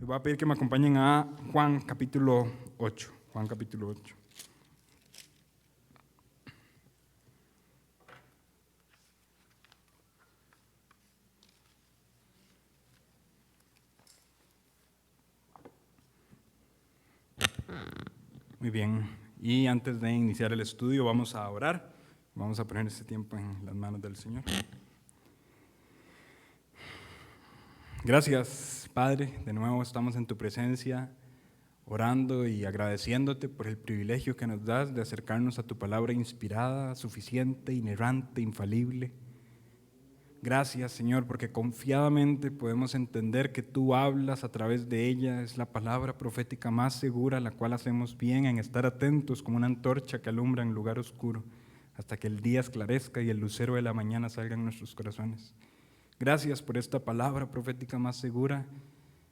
Les voy a pedir que me acompañen a Juan capítulo 8. Juan capítulo 8. Muy bien, y antes de iniciar el estudio vamos a orar, vamos a poner este tiempo en las manos del Señor. Gracias, Padre, de nuevo estamos en tu presencia, orando y agradeciéndote por el privilegio que nos das de acercarnos a tu palabra inspirada, suficiente, inerrante, infalible. Gracias, Señor, porque confiadamente podemos entender que tú hablas a través de ella. Es la palabra profética más segura, la cual hacemos bien en estar atentos como una antorcha que alumbra en lugar oscuro, hasta que el día esclarezca y el lucero de la mañana salga en nuestros corazones. Gracias por esta palabra profética más segura,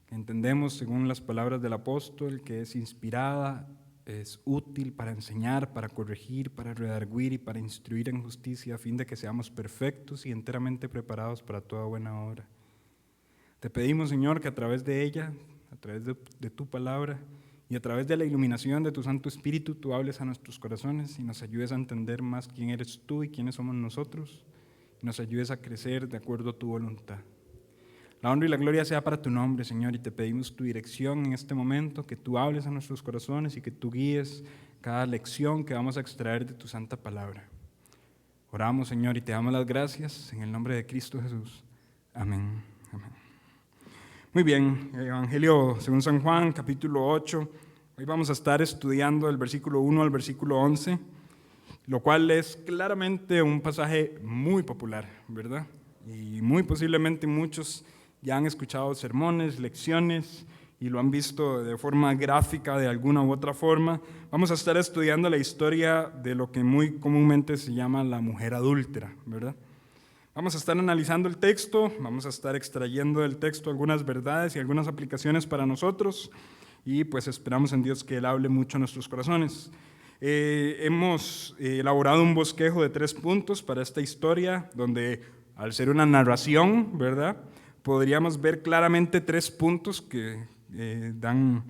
que entendemos según las palabras del apóstol, que es inspirada, es útil para enseñar, para corregir, para redarguir y para instruir en justicia, a fin de que seamos perfectos y enteramente preparados para toda buena obra. Te pedimos, Señor, que a través de ella, a través de tu palabra y a través de la iluminación de tu Santo Espíritu, tú hables a nuestros corazones y nos ayudes a entender más quién eres tú y quiénes somos nosotros, y nos ayudes a crecer de acuerdo a tu voluntad. La honra y la gloria sea para tu nombre, Señor, y te pedimos tu dirección en este momento, que tú hables a nuestros corazones y que tú guíes cada lección que vamos a extraer de tu santa palabra. Oramos, Señor, y te damos las gracias en el nombre de Cristo Jesús. Amén. Amén. Muy bien, Evangelio según San Juan, capítulo 8. Hoy vamos a estar estudiando el versículo 1 al versículo 11, lo cual es claramente un pasaje muy popular, ¿verdad? Y muy posiblemente muchos ya han escuchado sermones, lecciones y lo han visto de forma gráfica de alguna u otra forma. Vamos a estar estudiando la historia de lo que muy comúnmente se llama la mujer adúltera, ¿verdad? Vamos a estar analizando el texto, vamos a estar extrayendo del texto algunas verdades y algunas aplicaciones para nosotros y pues esperamos en Dios que Él hable mucho a nuestros corazones. Hemos elaborado un bosquejo de 3 puntos para esta historia, donde al ser una narración, ¿verdad?, podríamos ver claramente 3 puntos que dan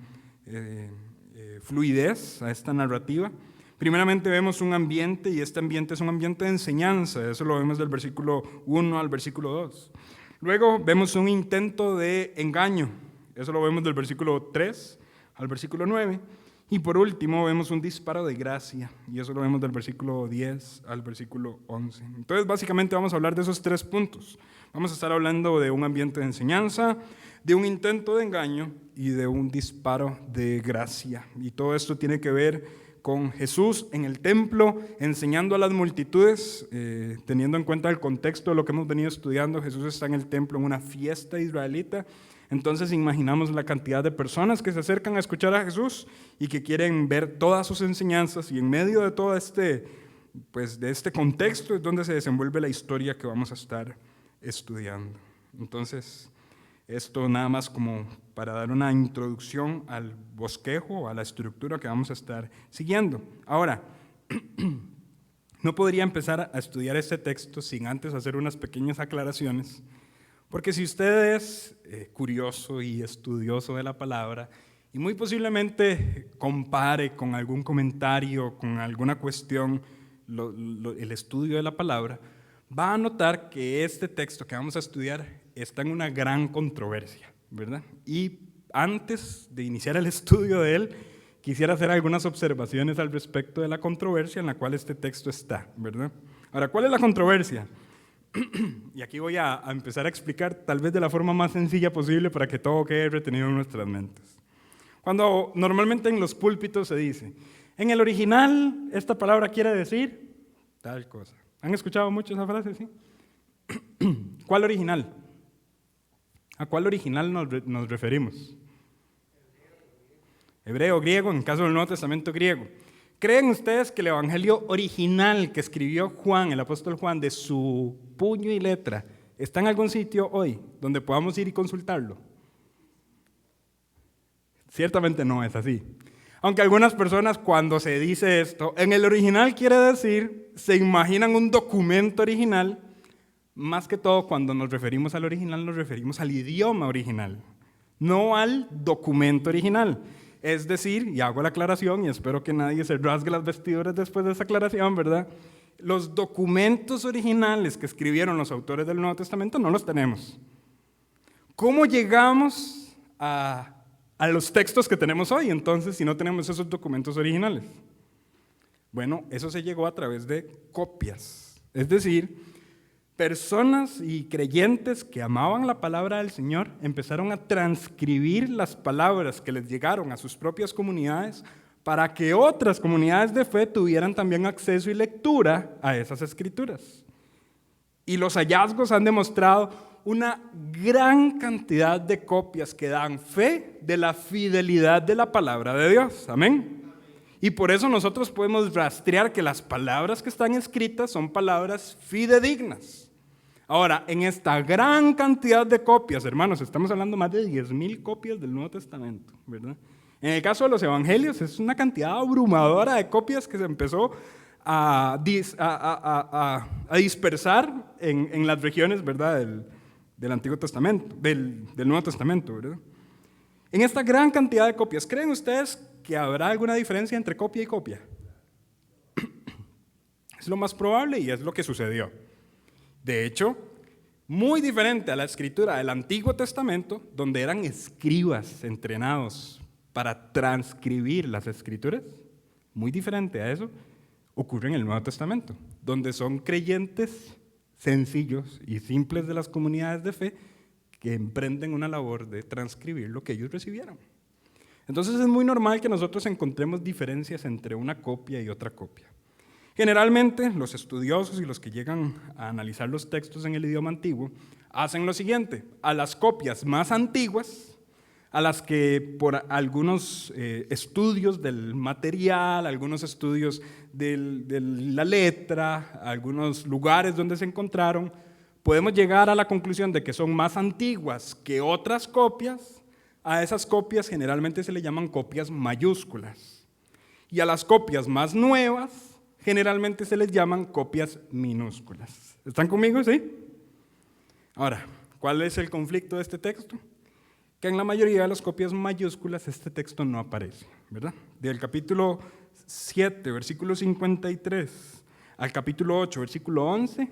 fluidez a esta narrativa. Primeramente vemos un ambiente, y este ambiente es un ambiente de enseñanza, eso lo vemos del versículo 1 al versículo 2. Luego vemos un intento de engaño, eso lo vemos del versículo 3 al versículo 9. Y por último vemos un disparo de gracia, y eso lo vemos del versículo 10 al versículo 11. Entonces básicamente vamos a hablar de esos 3 puntos. Vamos a estar hablando de un ambiente de enseñanza, de un intento de engaño y de un disparo de gracia. Y todo esto tiene que ver con Jesús en el templo, enseñando a las multitudes, teniendo en cuenta el contexto de lo que hemos venido estudiando. Jesús está en el templo en una fiesta israelita. Entonces imaginamos la cantidad de personas que se acercan a escuchar a Jesús y que quieren ver todas sus enseñanzas, y en medio de todo de este contexto es donde se desenvuelve la historia que vamos a estar estudiando. Entonces, esto nada más como para dar una introducción al bosquejo, a la estructura que vamos a estar siguiendo. Ahora, no podría empezar a estudiar este texto sin antes hacer unas pequeñas aclaraciones. Porque si usted es curioso y estudioso de la palabra y muy posiblemente compare con algún comentario, con alguna cuestión, el estudio de la palabra, va a notar que este texto que vamos a estudiar está en una gran controversia, ¿verdad? Y antes de iniciar el estudio de él, quisiera hacer algunas observaciones al respecto de la controversia en la cual este texto está, ¿verdad? Ahora, ¿cuál es la controversia? Y aquí voy a empezar a explicar tal vez de la forma más sencilla posible para que todo quede retenido en nuestras mentes. Cuando normalmente en los púlpitos se dice, en el original esta palabra quiere decir tal cosa. ¿Han escuchado mucho esa frase? ¿Sí? ¿Cuál original? ¿A cuál original nos referimos? Hebreo, griego, en caso del Nuevo Testamento griego. ¿Creen ustedes que el evangelio original que escribió Juan, el apóstol Juan, de su puño y letra, está en algún sitio hoy donde podamos ir y consultarlo? Ciertamente no es así. Aunque algunas personas, cuando se dice esto, en el original quiere decir, se imaginan un documento original. Más que todo, cuando nos referimos al original, nos referimos al idioma original. no al documento original. Es decir, y hago la aclaración, y espero que nadie se rasgue las vestiduras después de esa aclaración, ¿verdad? Los documentos originales que escribieron los autores del Nuevo Testamento no los tenemos. ¿Cómo llegamos a los textos que tenemos hoy, entonces, si no tenemos esos documentos originales? Bueno, eso se llegó a través de copias. Es decir, personas y creyentes que amaban la palabra del Señor empezaron a transcribir las palabras que les llegaron a sus propias comunidades para que otras comunidades de fe tuvieran también acceso y lectura a esas escrituras. Y los hallazgos han demostrado una gran cantidad de copias que dan fe de la fidelidad de la palabra de Dios. Amén. Y por eso nosotros podemos rastrear que las palabras que están escritas son palabras fidedignas. Ahora, en esta gran cantidad de copias, hermanos, estamos hablando más de 10,000 copias del Nuevo Testamento, ¿verdad? En el caso de los evangelios, es una cantidad abrumadora de copias que se empezó a dispersar en las regiones, ¿verdad?, del Antiguo Testamento, del Nuevo Testamento, ¿verdad? En esta gran cantidad de copias, ¿creen ustedes que habrá alguna diferencia entre copia y copia? Es lo más probable y es lo que sucedió. De hecho, muy diferente a la escritura del Antiguo Testamento, donde eran escribas entrenados para transcribir las escrituras, muy diferente a eso, ocurre en el Nuevo Testamento, donde son creyentes sencillos y simples de las comunidades de fe que emprenden una labor de transcribir lo que ellos recibieron. Entonces es muy normal que nosotros encontremos diferencias entre una copia y otra copia. Generalmente los estudiosos y los que llegan a analizar los textos en el idioma antiguo hacen lo siguiente: a las copias más antiguas, a las que por algunos estudios del material, algunos estudios de la letra, algunos lugares donde se encontraron, podemos llegar a la conclusión de que son más antiguas que otras copias. A esas copias generalmente se le llaman copias mayúsculas. Y a las copias más nuevas generalmente se les llaman copias minúsculas. ¿Están conmigo? ¿Sí? Ahora, ¿cuál es el conflicto de este texto? Que en la mayoría de las copias mayúsculas este texto no aparece, ¿verdad? Del capítulo 7, versículo 53, al capítulo 8, versículo 11,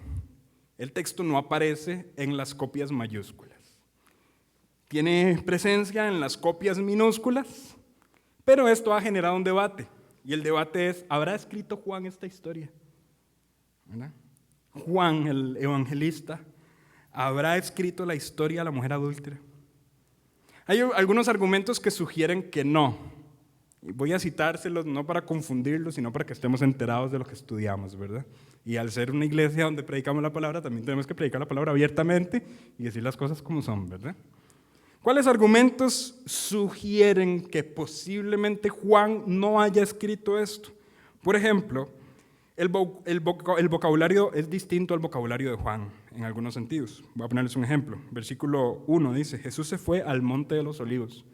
el texto no aparece en las copias mayúsculas. Tiene presencia en las copias minúsculas, pero esto ha generado un debate, y el debate es: ¿habrá escrito Juan esta historia? ¿Verdad? Juan, el evangelista, ¿habrá escrito la historia de la mujer adúltera? Hay algunos argumentos que sugieren que no. Y voy a citárselos no para confundirlos, sino para que estemos enterados de lo que estudiamos, ¿verdad? Y al ser una iglesia donde predicamos la palabra, también tenemos que predicar la palabra abiertamente y decir las cosas como son, ¿verdad? ¿Cuáles argumentos sugieren que posiblemente Juan no haya escrito esto? Por ejemplo, el vocabulario es distinto al vocabulario de Juan en algunos sentidos. Voy a ponerles un ejemplo. Versículo 1 dice: Jesús se fue al monte de los olivos.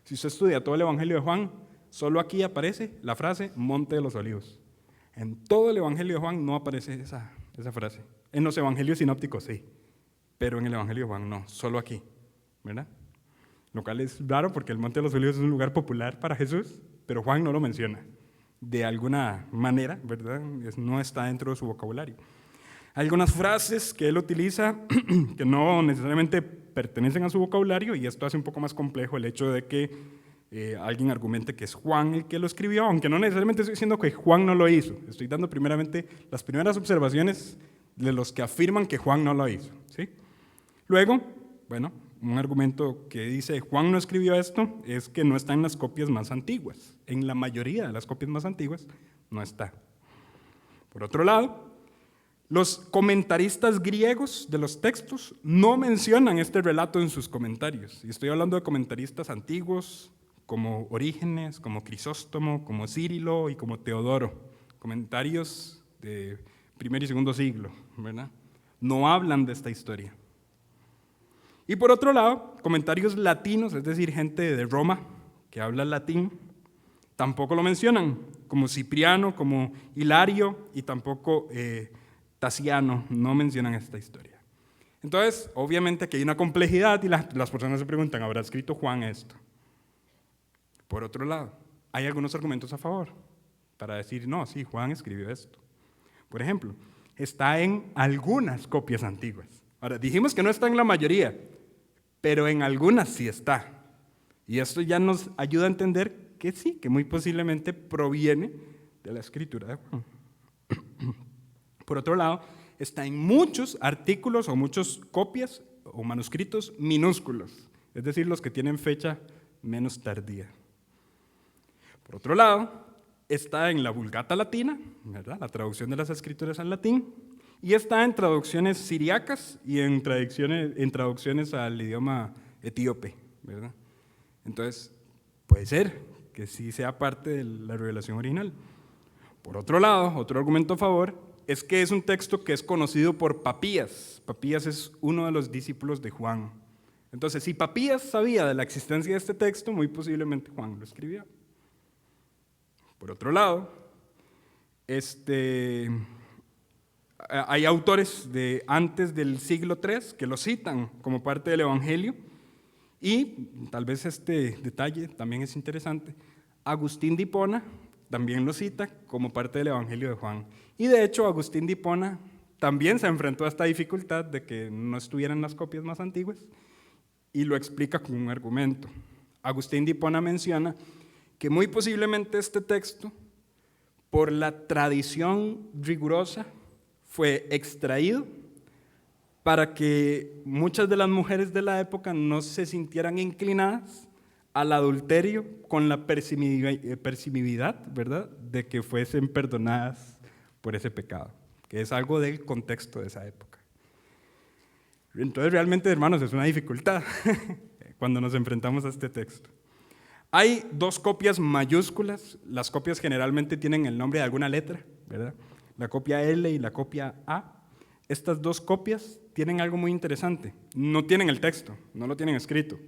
Si usted estudia todo el evangelio de Juan, solo aquí aparece la frase monte de los olivos. En todo el evangelio de Juan no aparece esa frase. En los evangelios sinópticos sí, pero en el evangelio de Juan no, solo aquí, ¿verdad? Lo cual es raro porque el monte de los olivos es un lugar popular para Jesús, pero Juan no lo menciona. De alguna manera, ¿verdad? No está dentro de su vocabulario. Hay algunas frases que él utiliza que no necesariamente pertenecen a su vocabulario, y esto hace un poco más complejo el hecho de que alguien argumente que es Juan el que lo escribió, aunque no necesariamente estoy diciendo que Juan no lo hizo. Estoy dando primeramente las primeras observaciones de los que afirman que Juan no lo hizo, ¿sí? Luego, bueno, un argumento que dice Juan no escribió esto es que no está en las copias más antiguas. En la mayoría de las copias más antiguas no está. Por otro lado, los comentaristas griegos de los textos no mencionan este relato en sus comentarios. Y estoy hablando de comentaristas antiguos como Orígenes, como Crisóstomo, como Círilo y como Teodoro. Comentarios de primer y segundo siglo, ¿verdad? No hablan de esta historia. Y por otro lado, comentarios latinos, es decir, gente de Roma que habla latín, tampoco lo mencionan, como Cipriano, como Hilario y tampoco Tasiano, no mencionan esta historia. Entonces, obviamente aquí hay una complejidad y las personas se preguntan, ¿habrá escrito Juan esto? Por otro lado, hay algunos argumentos a favor para decir, no, sí, Juan escribió esto. Por ejemplo, está en algunas copias antiguas. Ahora, dijimos que no está en la mayoría, pero en algunas sí está. Y esto ya nos ayuda a entender que sí, que muy posiblemente proviene de la escritura de Juan. Por otro lado, está en muchos artículos o muchas copias o manuscritos minúsculos, es decir, los que tienen fecha menos tardía. Por otro lado, está en la Vulgata latina, ¿verdad?, la traducción de las escrituras al latín, y está en traducciones siriacas y en traducciones al idioma etíope, ¿verdad? Entonces, puede ser que sí sea parte de la revelación original. Por otro lado, otro argumento a favor es que es un texto que es conocido por Papías. Papías es uno de los discípulos de Juan. Entonces, si Papías sabía de la existencia de este texto, muy posiblemente Juan lo escribió. Por otro lado, hay autores de antes del siglo III que lo citan como parte del Evangelio, y tal vez este detalle también es interesante. Agustín de Hipona también lo cita como parte del Evangelio de Juan. Y de hecho, Agustín de Hipona también se enfrentó a esta dificultad de que no estuvieran las copias más antiguas y lo explica con un argumento. Agustín de Hipona menciona que muy posiblemente este texto, por la tradición rigurosa, fue extraído para que muchas de las mujeres de la época no se sintieran inclinadas al adulterio con la permisividad, ¿verdad?, de que fuesen perdonadas por ese pecado, que es algo del contexto de esa época. Entonces, realmente, hermanos, es una dificultad cuando nos enfrentamos a este texto. Hay dos copias mayúsculas. Las copias generalmente tienen el nombre de alguna letra, ¿verdad? La copia L y la copia A. Estas dos copias tienen algo muy interesante. No tienen el texto, no lo tienen escrito,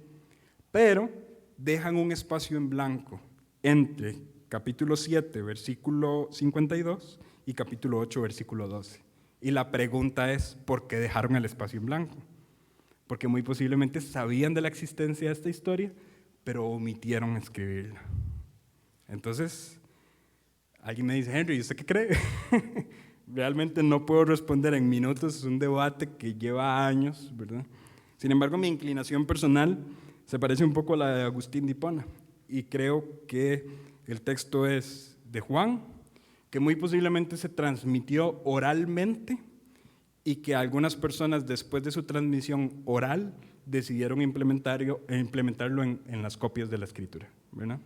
pero dejan un espacio en blanco entre capítulo 7, versículo 52 y capítulo 8, versículo 12. Y la pregunta es, ¿por qué dejaron el espacio en blanco? Porque muy posiblemente sabían de la existencia de esta historia, pero omitieron escribirla. Entonces, alguien me dice, Henry, ¿y usted qué cree? Realmente no puedo responder en minutos, es un debate que lleva años, ¿verdad? Sin embargo, mi inclinación personal se parece un poco a la de Agustín de Hipona, y creo que el texto es de Juan, que muy posiblemente se transmitió oralmente y que algunas personas, después de su transmisión oral, decidieron implementarlo en las copias de la Escritura, ¿verdad?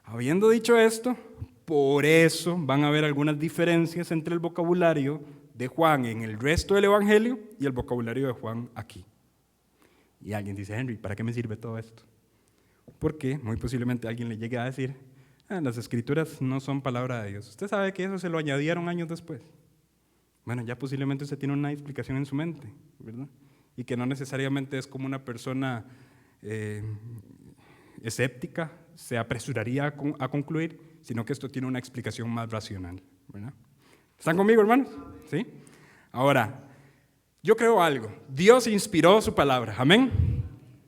Habiendo dicho esto, por eso van a haber algunas diferencias entre el vocabulario de Juan en el resto del Evangelio y el vocabulario de Juan aquí. Y alguien dice, Henry, ¿para qué me sirve todo esto? Porque muy posiblemente alguien le llegue a decir, las Escrituras no son palabra de Dios. Usted sabe que eso se lo añadieron años después. Bueno, ya posiblemente usted tiene una explicación en su mente, ¿verdad? Y que no necesariamente es como una persona escéptica se apresuraría a concluir, sino que esto tiene una explicación más racional, ¿verdad? ¿Están conmigo, hermanos? ¿Sí? Ahora, yo creo algo. Dios inspiró su palabra, amén.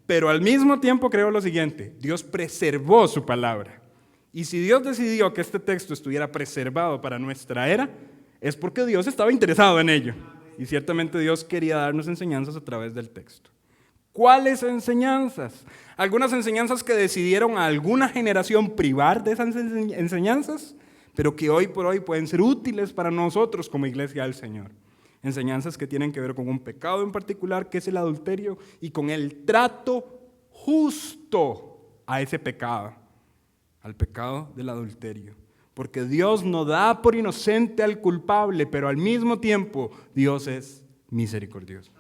Pero al mismo tiempo creo lo siguiente, Dios preservó su palabra. Y si Dios decidió que este texto estuviera preservado para nuestra era, es porque Dios estaba interesado en ello. Y ciertamente Dios quería darnos enseñanzas a través del texto. ¿Cuáles enseñanzas? Algunas enseñanzas que decidieron a alguna generación privar de esas enseñanzas, pero que hoy por hoy pueden ser útiles para nosotros como iglesia del Señor. Enseñanzas que tienen que ver con un pecado en particular, que es el adulterio, y con el trato justo a ese pecado, al pecado del adulterio. Porque Dios no da por inocente al culpable, pero al mismo tiempo Dios es misericordioso.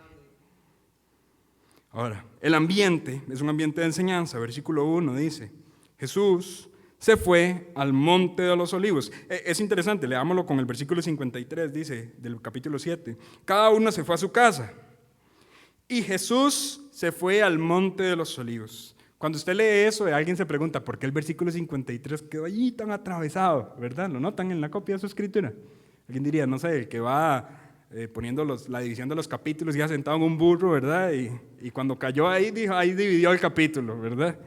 Ahora, el ambiente es un ambiente de enseñanza. Versículo 1 dice, Jesús se fue al monte de los olivos. Es interesante, leámoslo con el versículo 53, dice, del capítulo 7. Cada uno se fue a su casa. Y Jesús se fue al monte de los olivos. Cuando usted lee eso, alguien se pregunta, ¿por qué el versículo 53 quedó allí tan atravesado? ¿Verdad? ¿Lo notan en la copia de su escritura? Alguien diría, no sé, el que va poniendo la división de los capítulos, ya sentado en un burro, ¿verdad? Y cuando cayó ahí, dijo, ahí dividió el capítulo, ¿verdad?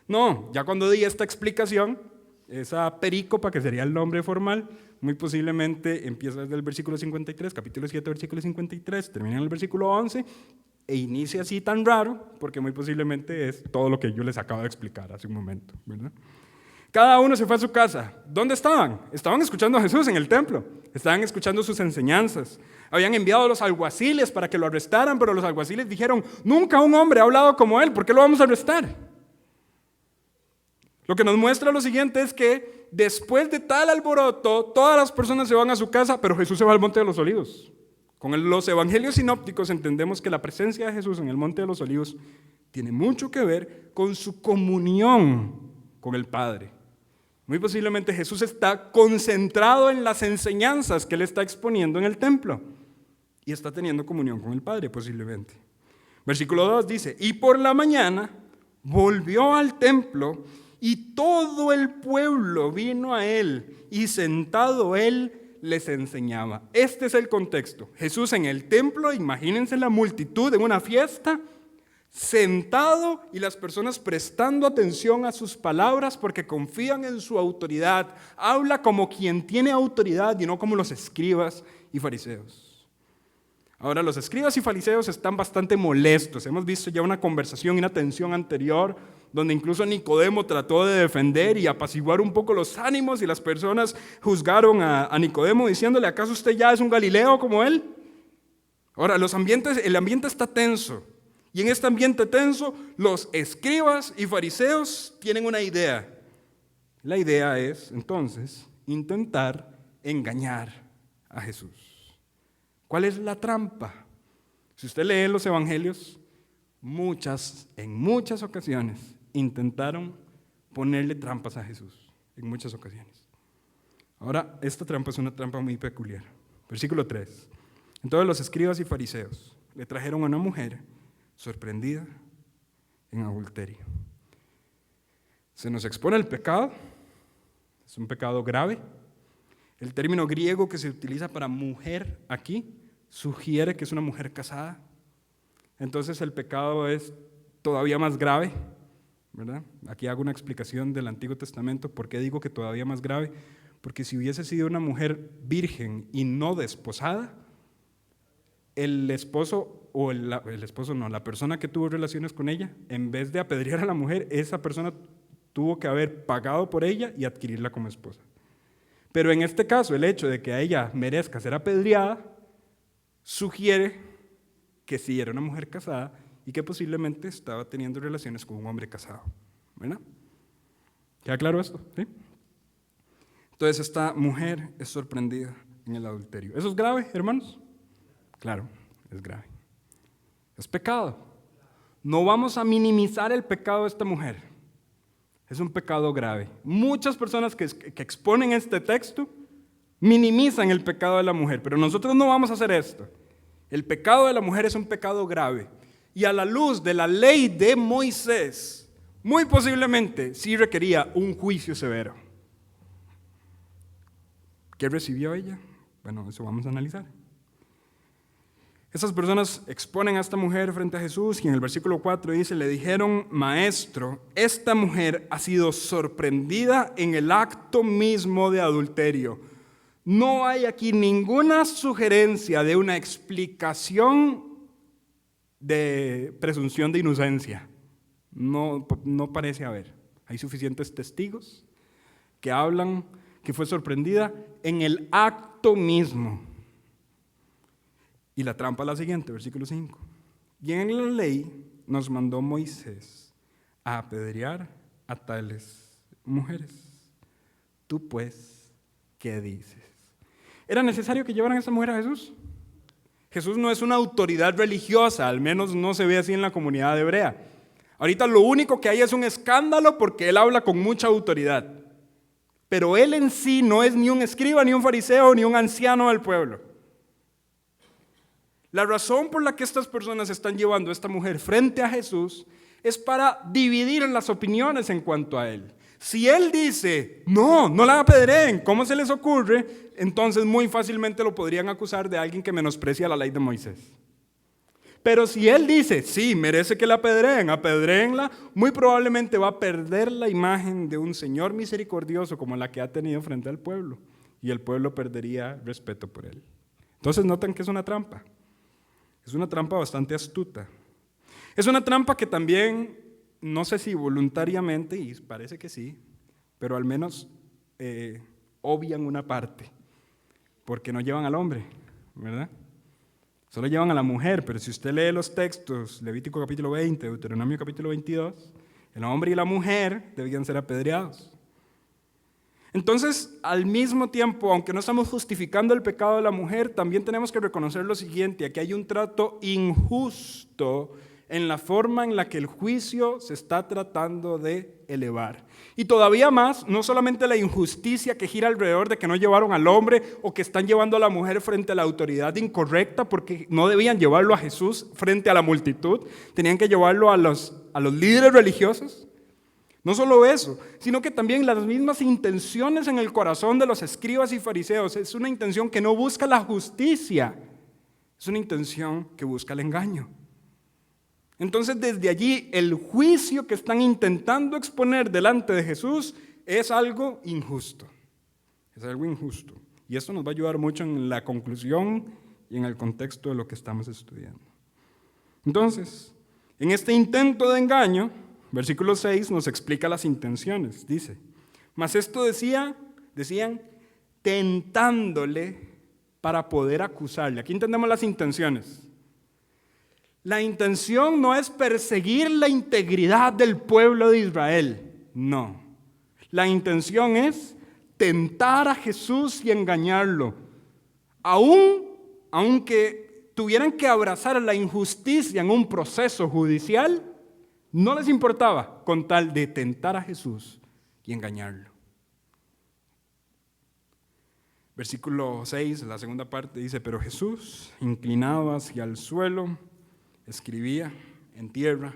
No, ya cuando di esta explicación, esa perícopa, que sería el nombre formal, muy posiblemente empieza desde el versículo 53, capítulo 7, versículo 53, termina en el versículo 11, e inicia así tan raro, porque muy posiblemente es todo lo que yo les acabo de explicar hace un momento, ¿verdad? Cada uno se fue a su casa. ¿Dónde estaban? Estaban escuchando a Jesús en el templo. Estaban escuchando sus enseñanzas. Habían enviado a los alguaciles para que lo arrestaran, pero los alguaciles dijeron, nunca un hombre ha hablado como él, ¿por qué lo vamos a arrestar? Lo que nos muestra lo siguiente es que después de tal alboroto, todas las personas se van a su casa, pero Jesús se va al Monte de los Olivos. Con los evangelios sinópticos entendemos que la presencia de Jesús en el Monte de los Olivos tiene mucho que ver con su comunión con el Padre. Muy posiblemente Jesús está concentrado en las enseñanzas que él está exponiendo en el templo y está teniendo comunión con el Padre posiblemente. Versículo 2 dice, y por la mañana volvió al templo y todo el pueblo vino a él y sentado él les enseñaba. Este es el contexto. Jesús en el templo, imagínense la multitud en una fiesta, sentado y las personas prestando atención a sus palabras porque confían en su autoridad. Habla como quien tiene autoridad y no como los escribas y fariseos. Ahora, los escribas y fariseos están bastante molestos. Hemos visto ya una conversación y una tensión anterior donde incluso Nicodemo trató de defender y apaciguar un poco los ánimos y las personas juzgaron a Nicodemo diciéndole, ¿acaso usted ya es un Galileo como él? Ahora, el ambiente está tenso. Y en este ambiente tenso, los escribas y fariseos tienen una idea. La idea es, entonces, intentar engañar a Jesús. ¿Cuál es la trampa? Si usted lee los evangelios, en muchas ocasiones, intentaron ponerle trampas a Jesús. En muchas ocasiones. Ahora, esta trampa es una trampa muy peculiar. Versículo 3. Entonces los escribas y fariseos le trajeron a una mujer sorprendida en adulterio. Se nos expone el pecado, es un pecado grave. El término griego que se utiliza para mujer aquí sugiere que es una mujer casada. Entonces el pecado es todavía más grave, ¿verdad? Aquí hago una explicación del Antiguo Testamento. ¿Por qué digo que todavía más grave? Porque si hubiese sido una mujer virgen y no desposada, el esposo o la persona que tuvo relaciones con ella, en vez de apedrear a la mujer, esa persona tuvo que haber pagado por ella y adquirirla como esposa. Pero en este caso, el hecho de que a ella merezca ser apedreada, sugiere que sí era una mujer casada y que posiblemente estaba teniendo relaciones con un hombre casado. ¿Verdad? ¿Queda claro esto? ¿Sí? Entonces esta mujer es sorprendida en el adulterio. ¿Eso es grave, hermanos? Claro, es grave. Es pecado. No vamos a minimizar el pecado de esta mujer. Es un pecado grave. Muchas personas que exponen este texto minimizan el pecado de la mujer, pero nosotros no vamos a hacer esto. El pecado de la mujer es un pecado grave. Y a la luz de la ley de Moisés, muy posiblemente sí requería un juicio severo. ¿Qué recibió ella? Bueno, eso vamos a analizar. Esas personas exponen a esta mujer frente a Jesús y en el versículo 4 dice, le dijeron, maestro, esta mujer ha sido sorprendida en el acto mismo de adulterio. No hay aquí ninguna sugerencia de una explicación de presunción de inocencia. No parece haber. Hay suficientes testigos que hablan que fue sorprendida en el acto mismo. Y la trampa es la siguiente, versículo 5. Y en la ley nos mandó Moisés a apedrear a tales mujeres. Tú pues, ¿qué dices? ¿Era necesario que llevaran a esta mujer a Jesús? Jesús no es una autoridad religiosa, al menos no se ve así en la comunidad hebrea. Ahorita lo único que hay es un escándalo porque él habla con mucha autoridad. Pero él en sí no es ni un escriba, ni un fariseo, ni un anciano del pueblo. La razón por la que estas personas están llevando a esta mujer frente a Jesús es para dividir las opiniones en cuanto a él. Si él dice, no la apedreen, ¿cómo se les ocurre? Entonces muy fácilmente lo podrían acusar de alguien que menosprecia la ley de Moisés. Pero si él dice, sí, merece que la apedreen, apedréenla, muy probablemente va a perder la imagen de un Señor misericordioso como la que ha tenido frente al pueblo. Y el pueblo perdería respeto por él. Entonces notan que es una trampa. Es una trampa bastante astuta. Es una trampa que también, no sé si voluntariamente, y parece que sí, pero al menos obvian una parte, porque no llevan al hombre, ¿verdad? Solo llevan a la mujer, pero si usted lee los textos, Levítico capítulo 20, Deuteronomio capítulo 22, el hombre y la mujer debían ser apedreados. Entonces, al mismo tiempo, aunque no estamos justificando el pecado de la mujer, también tenemos que reconocer lo siguiente: aquí hay un trato injusto en la forma en la que el juicio se está tratando de elevar. Y todavía más, no solamente la injusticia que gira alrededor de que no llevaron al hombre o que están llevando a la mujer frente a la autoridad incorrecta, porque no debían llevarlo a Jesús frente a la multitud, tenían que llevarlo a los líderes religiosos. No solo eso, sino que también las mismas intenciones en el corazón de los escribas y fariseos. Es una intención que no busca la justicia, es una intención que busca el engaño. Entonces, desde allí, el juicio que están intentando exponer delante de Jesús es algo injusto. Es algo injusto. Y esto nos va a ayudar mucho en la conclusión y en el contexto de lo que estamos estudiando. Entonces, en este intento de engaño, versículo 6 nos explica las intenciones. Dice, mas esto decían, tentándole para poder acusarle. Aquí entendemos las intenciones. La intención no es perseguir la integridad del pueblo de Israel, no. La intención es tentar a Jesús y engañarlo. Aunque tuvieran que abrazar la injusticia en un proceso judicial, no les importaba con tal de tentar a Jesús y engañarlo. Versículo 6, la segunda parte dice, pero Jesús, inclinado hacia el suelo, escribía en tierra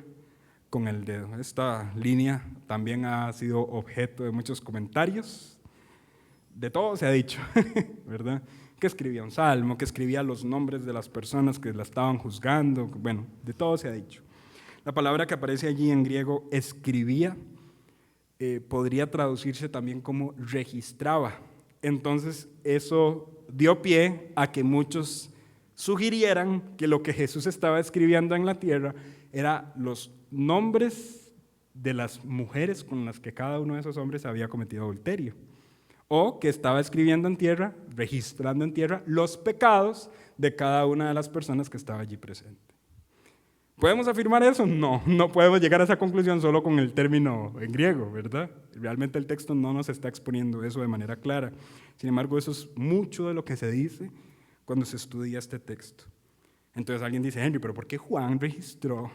con el dedo. Esta línea también ha sido objeto de muchos comentarios. De todo se ha dicho, ¿verdad? Que escribía un salmo, que escribía los nombres de las personas que la estaban juzgando. Bueno, de todo se ha dicho. La palabra que aparece allí en griego, escribía, podría traducirse también como registraba. Entonces, eso dio pie a que muchos sugirieran que lo que Jesús estaba escribiendo en la tierra eran los nombres de las mujeres con las que cada uno de esos hombres había cometido adulterio, o que estaba escribiendo en tierra, registrando en tierra los pecados de cada una de las personas que estaba allí presente. ¿Podemos afirmar eso? No podemos llegar a esa conclusión solo con el término en griego, ¿verdad? Realmente el texto no nos está exponiendo eso de manera clara. Sin embargo, eso es mucho de lo que se dice cuando se estudia este texto. Entonces alguien dice, Henry, ¿pero por qué Juan registró,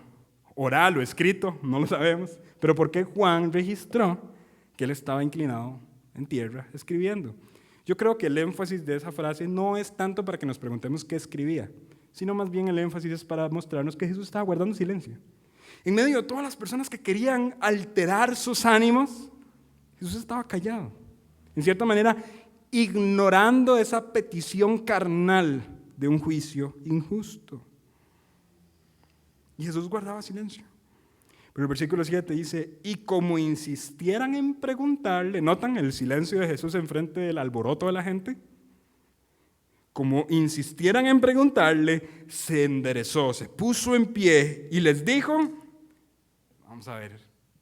oral o escrito? No lo sabemos, pero ¿por qué Juan registró que él estaba inclinado en tierra escribiendo? Yo creo que el énfasis de esa frase no es tanto para que nos preguntemos qué escribía, sino más bien el énfasis es para mostrarnos que Jesús estaba guardando silencio. En medio de todas las personas que querían alterar sus ánimos, Jesús estaba callado. En cierta manera, ignorando esa petición carnal de un juicio injusto. Y Jesús guardaba silencio. Pero el versículo 7 dice, y como insistieran en preguntarle, ¿notan el silencio de Jesús enfrente del alboroto de la gente? Como insistieran en preguntarle, se enderezó, se puso en pie y les dijo, vamos a ver,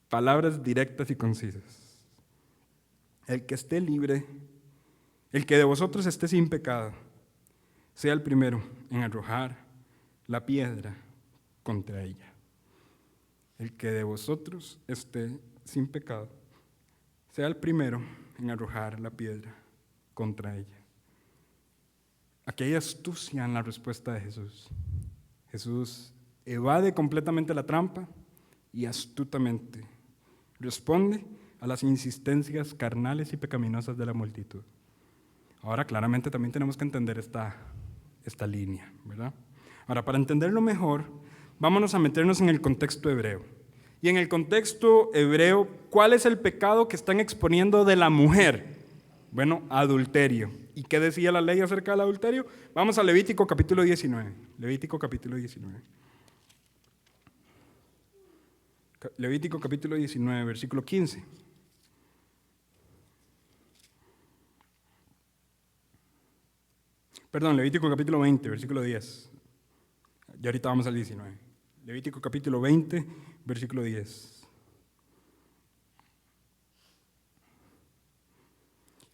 palabras directas y concisas. El que esté libre, el que de vosotros esté sin pecado, sea el primero en arrojar la piedra contra ella. El que de vosotros esté sin pecado, sea el primero en arrojar la piedra contra ella. Aquí hay astucia en la respuesta de Jesús. Jesús evade completamente la trampa y astutamente responde a las insistencias carnales y pecaminosas de la multitud. Ahora, claramente también tenemos que entender esta línea, ¿verdad? Ahora, para entenderlo mejor, vámonos a meternos en el contexto hebreo. Y en el contexto hebreo, ¿cuál es el pecado que están exponiendo de la mujer? Bueno, adulterio. ¿Y qué decía la ley acerca del adulterio? Vamos a Levítico capítulo 19. Levítico capítulo 19. Levítico capítulo 19, versículo 15. Perdón, Levítico capítulo 20, versículo 10. Y ahorita vamos al 19. Levítico capítulo 20, versículo 10.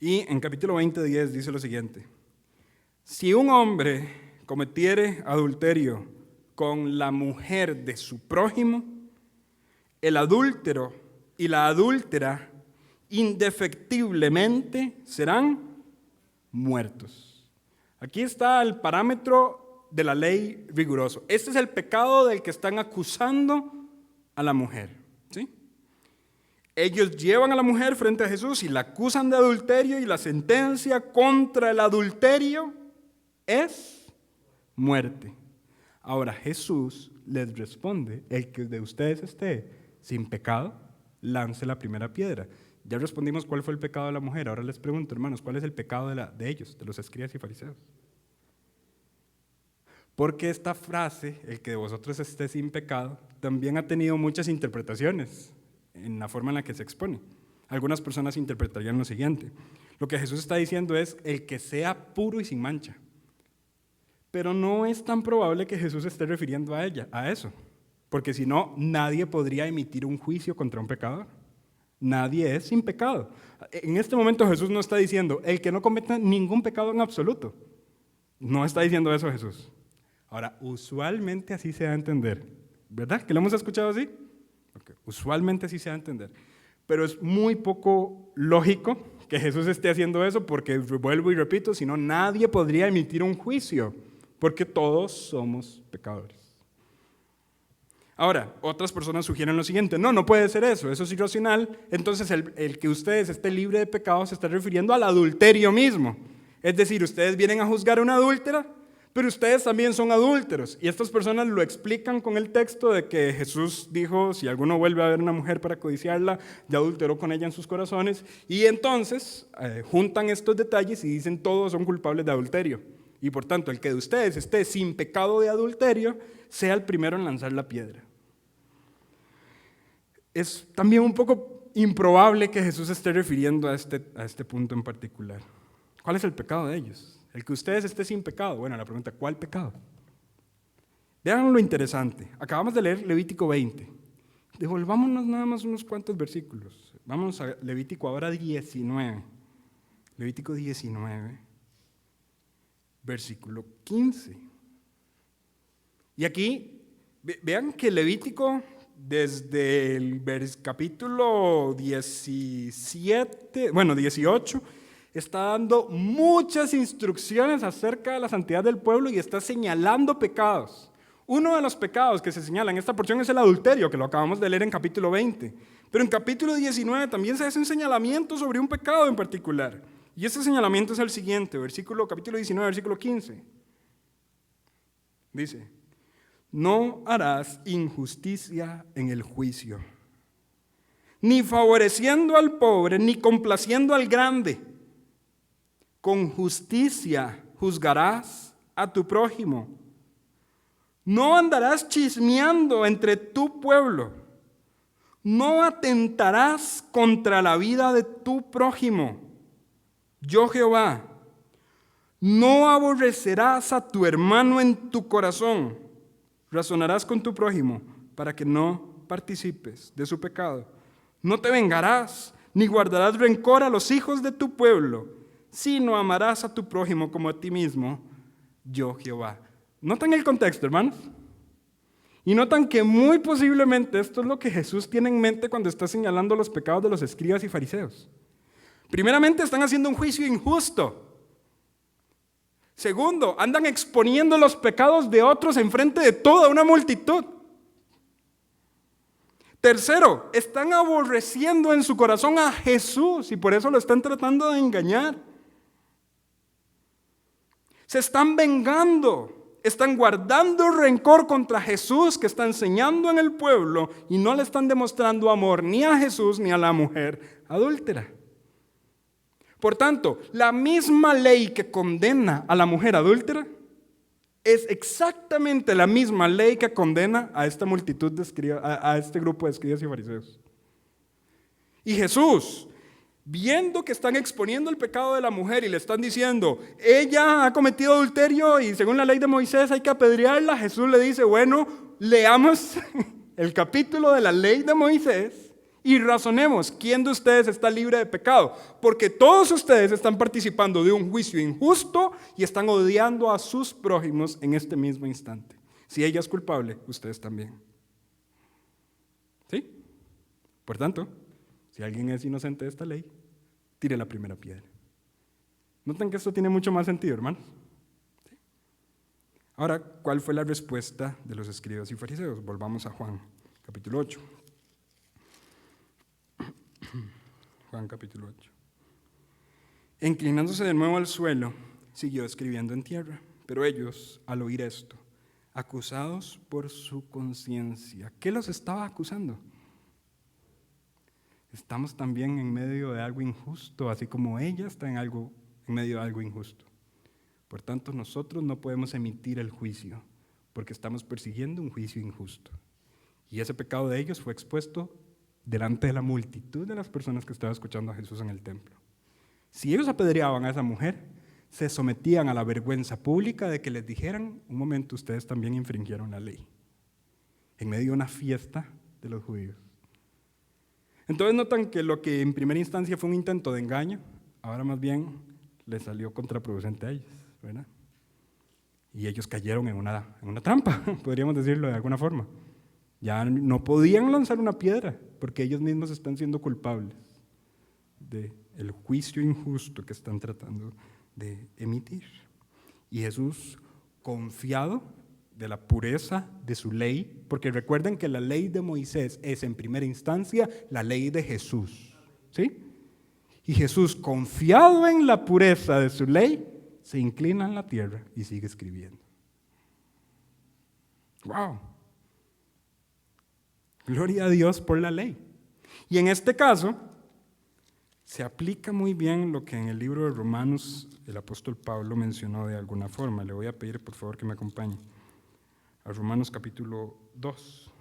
Y en capítulo 20, 10 dice lo siguiente: si un hombre cometiere adulterio con la mujer de su prójimo, el adúltero y la adúltera indefectiblemente serán muertos. Aquí está el parámetro de la ley riguroso. Este es el pecado del que están acusando a la mujer, ¿sí? Ellos llevan a la mujer frente a Jesús y la acusan de adulterio, y la sentencia contra el adulterio es muerte. Ahora Jesús les responde: el que de ustedes esté sin pecado, lance la primera piedra. Ya respondimos cuál fue el pecado de la mujer. Ahora les pregunto, hermanos, ¿cuál es el pecado de ellos, de los escribas y fariseos? Porque esta frase, el que de vosotros esté sin pecado, también ha tenido muchas interpretaciones en la forma en la que se expone. Algunas personas interpretarían lo siguiente: lo que Jesús está diciendo es el que sea puro y sin mancha. Pero no es tan probable que Jesús esté refiriendo a eso, porque si no, nadie podría emitir un juicio contra un pecador. Nadie es sin pecado. En este momento Jesús no está diciendo el que no cometa ningún pecado en absoluto. No está diciendo eso Jesús. Ahora, usualmente así se da a entender, ¿verdad? ¿Que lo hemos escuchado así? Okay. Usualmente así se da a entender. Pero es muy poco lógico que Jesús esté haciendo eso, porque, vuelvo y repito, si no, nadie podría emitir un juicio, porque todos somos pecadores. Ahora, otras personas sugieren lo siguiente: no puede ser eso es irracional. Entonces el que ustedes estén libres de pecado se está refiriendo al adulterio mismo. Es decir, ustedes vienen a juzgar a una adúltera, pero ustedes también son adúlteros. Y estas personas lo explican con el texto de que Jesús dijo: si alguno vuelve a ver a una mujer para codiciarla, ya adulteró con ella en sus corazones. Y entonces juntan estos detalles y dicen: todos son culpables de adulterio. Y por tanto, el que de ustedes esté sin pecado de adulterio, sea el primero en lanzar la piedra. Es también un poco improbable que Jesús esté refiriendo a este punto en particular. ¿Cuál es el pecado de ellos? El que ustedes estén sin pecado. Bueno, la pregunta: ¿cuál pecado? Vean lo interesante. Acabamos de leer Levítico 20. Devolvámonos nada más unos cuantos versículos. Vamos a Levítico ahora 19. Levítico 19, versículo 15. Y aquí, vean que Levítico, desde el capítulo 18, está dando muchas instrucciones acerca de la santidad del pueblo y está señalando pecados. Uno de los pecados que se señala en esta porción es el adulterio, que lo acabamos de leer en capítulo 20. Pero en capítulo 19 también se hace un señalamiento sobre un pecado en particular. Y ese señalamiento es el siguiente, capítulo 19, versículo 15. Dice: no harás injusticia en el juicio, ni favoreciendo al pobre, ni complaciendo al grande. Con justicia juzgarás a tu prójimo. No andarás chismeando entre tu pueblo. No atentarás contra la vida de tu prójimo. Yo, Jehová. No aborrecerás a tu hermano en tu corazón. Razonarás con tu prójimo para que no participes de su pecado. No te vengarás, ni guardarás rencor a los hijos de tu pueblo, sino amarás a tu prójimo como a ti mismo, yo Jehová. ¿Notan el contexto, hermanos? Y notan que muy posiblemente esto es lo que Jesús tiene en mente cuando está señalando los pecados de los escribas y fariseos. Primeramente, están haciendo un juicio injusto. Segundo, andan exponiendo los pecados de otros enfrente de toda una multitud. Tercero, están aborreciendo en su corazón a Jesús y por eso lo están tratando de engañar. Se están vengando, están guardando rencor contra Jesús que está enseñando en el pueblo y no le están demostrando amor ni a Jesús ni a la mujer adúltera. Por tanto, la misma ley que condena a la mujer adúltera es exactamente la misma ley que condena a esta multitud a este grupo de escribas y fariseos. Y Jesús, viendo que están exponiendo el pecado de la mujer y le están diciendo, ella ha cometido adulterio y según la ley de Moisés hay que apedrearla, Jesús le dice, bueno, leamos el capítulo de la ley de Moisés y razonemos quién de ustedes está libre de pecado, porque todos ustedes están participando de un juicio injusto y están odiando a sus prójimos en este mismo instante. Si ella es culpable, ustedes también. ¿Sí? Por tanto, si alguien es inocente de esta ley, tire la primera piedra. ¿Notan que esto tiene mucho más sentido, hermanos? ¿Sí? Ahora, ¿cuál fue la respuesta de los escribas y fariseos? Volvamos a Juan, capítulo 8. Juan capítulo 8. Inclinándose de nuevo al suelo, siguió escribiendo en tierra. Pero ellos, al oír esto, acusados por su conciencia, ¿qué los estaba acusando? Estamos también en medio de algo injusto, así como ella está en medio de algo injusto. Por tanto, nosotros no podemos emitir el juicio, porque estamos persiguiendo un juicio injusto. Y ese pecado de ellos fue expuesto delante de la multitud de las personas que estaban escuchando a Jesús en el templo. Si ellos apedreaban a esa mujer, se sometían a la vergüenza pública de que les dijeran, un momento, ustedes también infringieron la ley, en medio de una fiesta de los judíos. Entonces notan que lo que en primera instancia fue un intento de engaño, ahora más bien les salió contraproducente a ellos, ¿verdad? Y ellos cayeron en una trampa, podríamos decirlo de alguna forma. Ya no podían lanzar una piedra, porque ellos mismos están siendo culpables del juicio injusto que están tratando de emitir. Y Jesús, confiado de la pureza de su ley, porque recuerden que la ley de Moisés es en primera instancia la ley de Jesús, ¿sí? Y Jesús, confiado en la pureza de su ley, se inclina en la tierra y sigue escribiendo. ¡Wow! Gloria a Dios por la ley. Y en este caso, se aplica muy bien lo que en el libro de Romanos el apóstol Pablo mencionó de alguna forma. Le voy a pedir por favor que me acompañe a Romanos capítulo 2.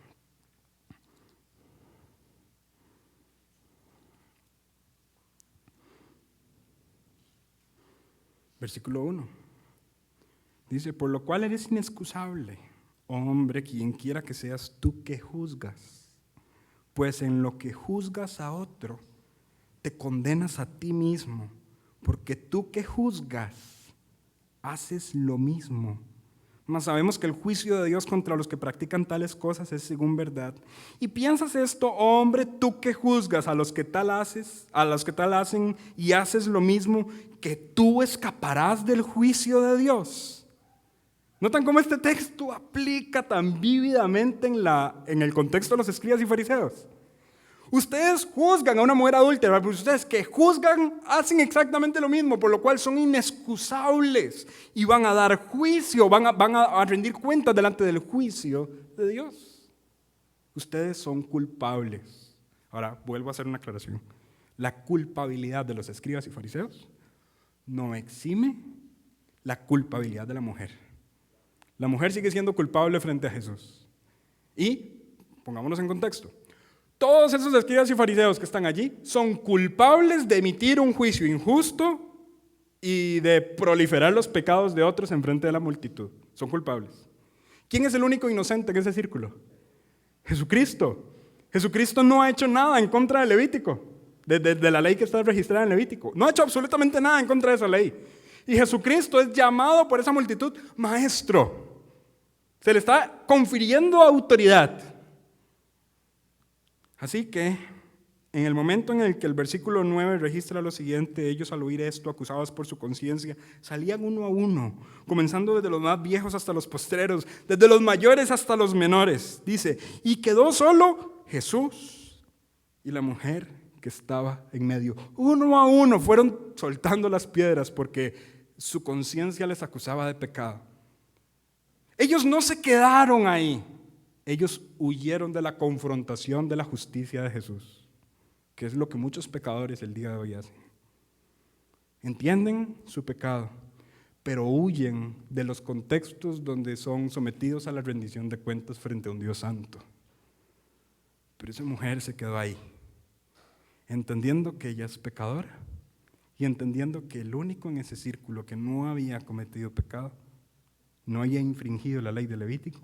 Versículo 1. Dice, por lo cual eres inexcusable, hombre, quien quiera que seas tú que juzgas, pues en lo que juzgas a otro, te condenas a ti mismo, porque tú que juzgas, haces lo mismo. Mas sabemos que el juicio de Dios contra los que practican tales cosas es según verdad. Y piensas esto, hombre, tú que juzgas a los que tal hacen y haces lo mismo, que tú escaparás del juicio de Dios. ¿Notan cómo este texto aplica tan vívidamente en el contexto de los escribas y fariseos? Ustedes juzgan a una mujer adúltera, pero ustedes que juzgan hacen exactamente lo mismo, por lo cual son inexcusables y van a dar juicio, van a rendir cuentas delante del juicio de Dios. Ustedes son culpables. Ahora, vuelvo a hacer una aclaración. La culpabilidad de los escribas y fariseos no exime la culpabilidad de la mujer. La mujer sigue siendo culpable frente a Jesús. Y, pongámonos en contexto, todos esos escribas y fariseos que están allí son culpables de emitir un juicio injusto y de proliferar los pecados de otros en frente de la multitud. Son culpables. ¿Quién es el único inocente en ese círculo? Jesucristo. Jesucristo no ha hecho nada en contra del Levítico, de la ley que está registrada en Levítico. No ha hecho absolutamente nada en contra de esa ley. Y Jesucristo es llamado por esa multitud maestro. Se le está confiriendo autoridad. Así que, en el momento en el que el versículo 9 registra lo siguiente, ellos al oír esto, acusados por su conciencia, salían uno a uno, comenzando desde los más viejos hasta los postreros, desde los mayores hasta los menores. Dice, y quedó solo Jesús y la mujer que estaba en medio. Uno a uno fueron soltando las piedras porque su conciencia les acusaba de pecado. Ellos no se quedaron ahí. Ellos huyeron de la confrontación de la justicia de Jesús, que es lo que muchos pecadores el día de hoy hacen. Entienden su pecado, pero huyen de los contextos donde son sometidos a la rendición de cuentas frente a un Dios santo. Pero esa mujer se quedó ahí, entendiendo que ella es pecadora y entendiendo que el único en ese círculo que no había cometido pecado, no había infringido la ley de Levítico,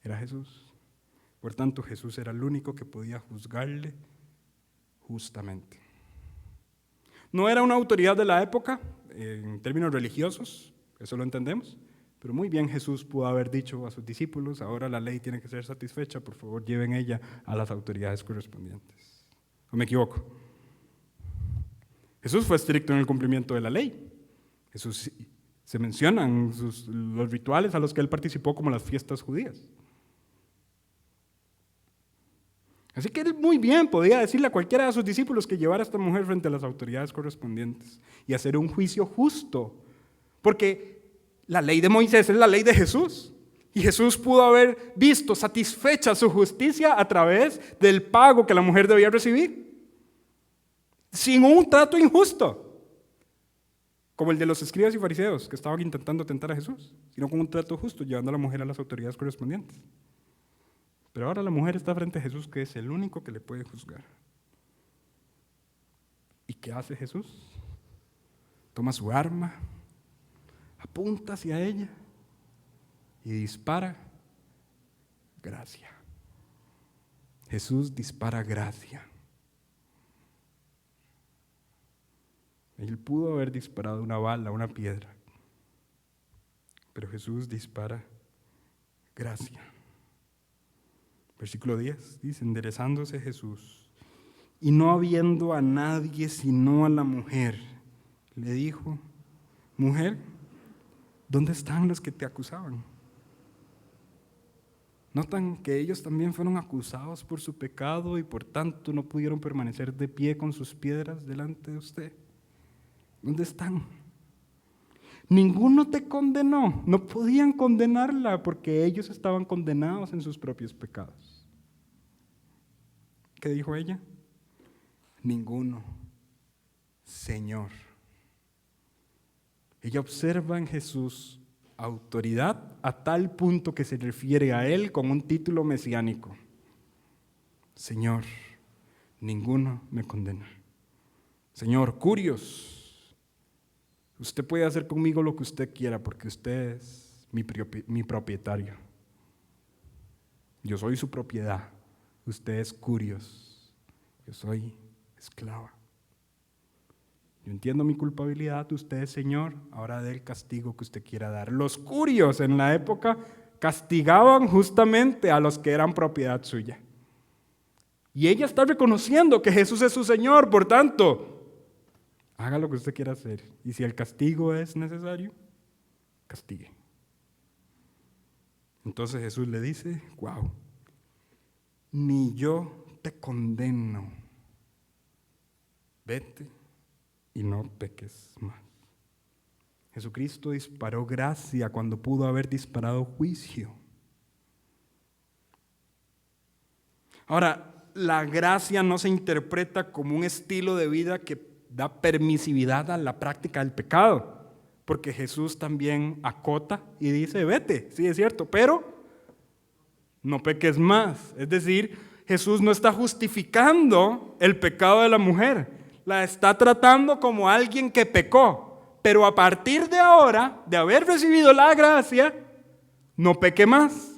era Jesús. Por tanto, Jesús era el único que podía juzgarle justamente. No era una autoridad de la época, en términos religiosos, eso lo entendemos, pero muy bien Jesús pudo haber dicho a sus discípulos, ahora la ley tiene que ser satisfecha, por favor lleven ella a las autoridades correspondientes. ¿O me equivoco? Jesús fue estricto en el cumplimiento de la ley. Jesús se mencionan los rituales a los que él participó como las fiestas judías. Así que él muy bien podía decirle a cualquiera de sus discípulos que llevara a esta mujer frente a las autoridades correspondientes y hacer un juicio justo, porque la ley de Moisés es la ley de Jesús, y Jesús pudo haber visto satisfecha su justicia a través del pago que la mujer debía recibir, sin un trato injusto, como el de los escribas y fariseos que estaban intentando tentar a Jesús, sino con un trato justo, llevando a la mujer a las autoridades correspondientes. Pero ahora la mujer está frente a Jesús, que es el único que le puede juzgar. ¿Y qué hace Jesús? Toma su arma, apunta hacia ella y dispara gracia. Jesús dispara gracia. Él pudo haber disparado una bala, una piedra, pero Jesús dispara gracia. Versículo 10 dice, enderezándose Jesús, y no habiendo a nadie sino a la mujer, le dijo, mujer, ¿dónde están los que te acusaban? Notan que ellos también fueron acusados por su pecado y por tanto no pudieron permanecer de pie con sus piedras delante de usted. ¿Dónde están? Ninguno te condenó. No podían condenarla porque ellos estaban condenados en sus propios pecados. ¿Qué dijo ella? Ninguno, Señor. Ella observa en Jesús autoridad a tal punto que se refiere a él con un título mesiánico. Señor, ninguno me condena. Señor, curios. Usted puede hacer conmigo lo que usted quiera porque usted es mi propietario. Yo soy su propiedad. Usted es curios. Yo soy esclava. Yo entiendo mi culpabilidad. Usted es Señor. Ahora dé el castigo que usted quiera dar. Los curios en la época castigaban justamente a los que eran propiedad suya. Y ella está reconociendo que Jesús es su Señor. Por tanto, haga lo que usted quiera hacer. Y si el castigo es necesario, castigue. Entonces Jesús le dice, wow, ni yo te condeno. Vete y no peques más. Jesucristo disparó gracia cuando pudo haber disparado juicio. Ahora, la gracia no se interpreta como un estilo de vida que da permisividad a la práctica del pecado, porque Jesús también acota y dice, vete, sí es cierto, pero no peques más. Es decir, Jesús no está justificando el pecado de la mujer, la está tratando como alguien que pecó, pero a partir de ahora, de haber recibido la gracia, no peque más.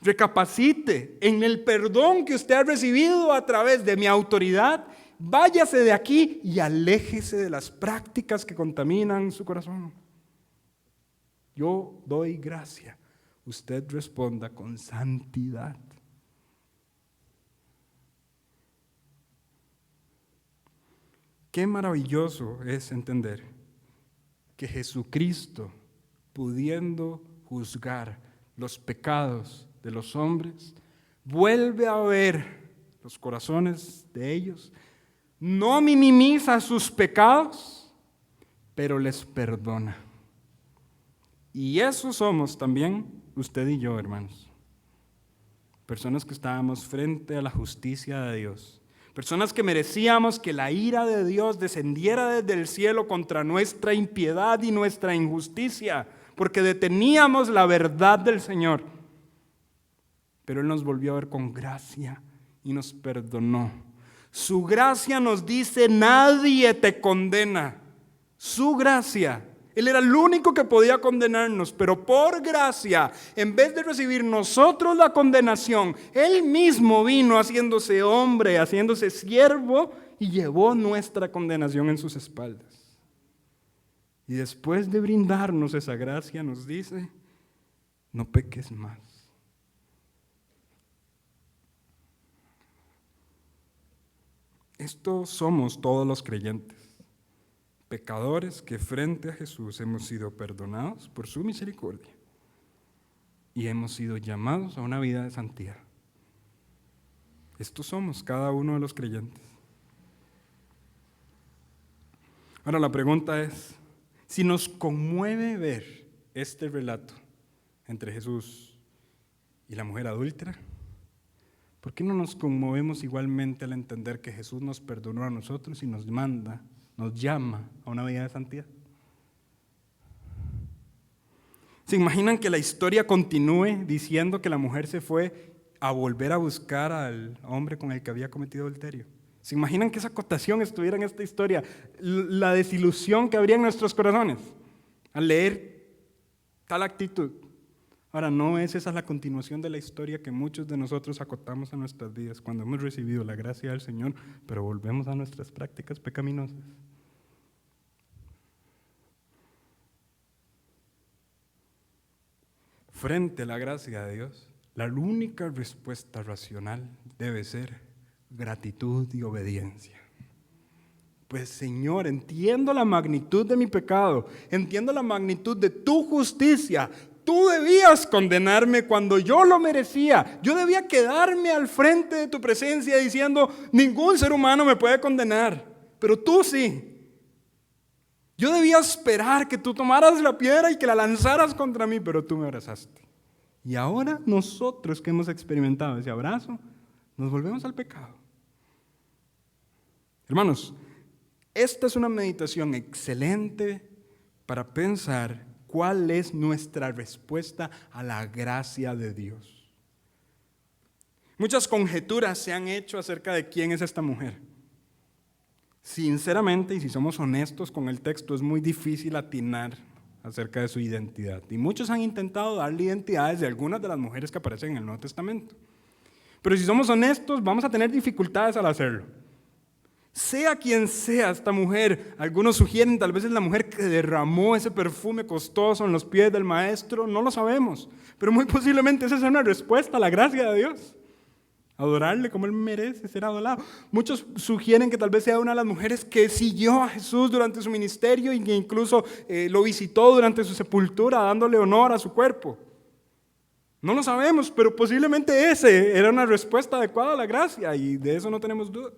Recapacite en el perdón que usted ha recibido a través de mi autoridad. Váyase de aquí y aléjese de las prácticas que contaminan su corazón. Yo doy gracia. Usted responda con santidad. Qué maravilloso es entender que Jesucristo, pudiendo juzgar los pecados de los hombres, vuelve a ver los corazones de ellos, no minimiza sus pecados, pero les perdona. Y eso somos también usted y yo, hermanos. Personas que estábamos frente a la justicia de Dios. Personas que merecíamos que la ira de Dios descendiera desde el cielo contra nuestra impiedad y nuestra injusticia, porque deteníamos la verdad del Señor. Pero Él nos volvió a ver con gracia y nos perdonó. Su gracia nos dice, nadie te condena. Su gracia. Él era el único que podía condenarnos, pero por gracia, en vez de recibir nosotros la condenación, Él mismo vino haciéndose hombre, haciéndose siervo y llevó nuestra condenación en sus espaldas. Y después de brindarnos esa gracia nos dice, no peques más. Esto somos todos los creyentes. Pecadores que frente a Jesús hemos sido perdonados por su misericordia y hemos sido llamados a una vida de santidad. Estos somos cada uno de los creyentes. Ahora la pregunta es, si nos conmueve ver este relato entre Jesús y la mujer adúltera, ¿por qué no nos conmovemos igualmente al entender que Jesús nos perdonó a nosotros y nos llama a una vida de santidad? ¿Se imaginan que la historia continúe diciendo que la mujer se fue a volver a buscar al hombre con el que había cometido adulterio? ¿Se imaginan que esa acotación estuviera en esta historia? La desilusión que habría en nuestros corazones al leer tal actitud. Ahora, no es esa la continuación de la historia que muchos de nosotros acotamos a nuestras vidas cuando hemos recibido la gracia del Señor, pero volvemos a nuestras prácticas pecaminosas. Frente a la gracia de Dios, la única respuesta racional debe ser gratitud y obediencia. Pues Señor, entiendo la magnitud de mi pecado, entiendo la magnitud de tu justicia. Tú debías condenarme cuando yo lo merecía. Yo debía quedarme al frente de tu presencia diciendo, ningún ser humano me puede condenar, pero tú sí. Yo debía esperar que tú tomaras la piedra y que la lanzaras contra mí, pero tú me abrazaste. Y ahora nosotros que hemos experimentado ese abrazo, nos volvemos al pecado. Hermanos, esta es una meditación excelente para pensar cuál es nuestra respuesta a la gracia de Dios. Muchas conjeturas se han hecho acerca de quién es esta mujer. Sinceramente, y si somos honestos con el texto, es muy difícil atinar acerca de su identidad. Y muchos han intentado darle identidades de algunas de las mujeres que aparecen en el Nuevo Testamento. Pero si somos honestos, vamos a tener dificultades al hacerlo. Sea quien sea esta mujer, algunos sugieren tal vez es la mujer que derramó ese perfume costoso en los pies del maestro, no lo sabemos, pero muy posiblemente esa es una respuesta a la gracia de Dios. Adorarle como Él merece ser adorado. Muchos sugieren que tal vez sea una de las mujeres que siguió a Jesús durante su ministerio y que incluso lo visitó durante su sepultura, dándole honor a su cuerpo. No lo sabemos, pero posiblemente ese era una respuesta adecuada a la gracia y de eso no tenemos dudas.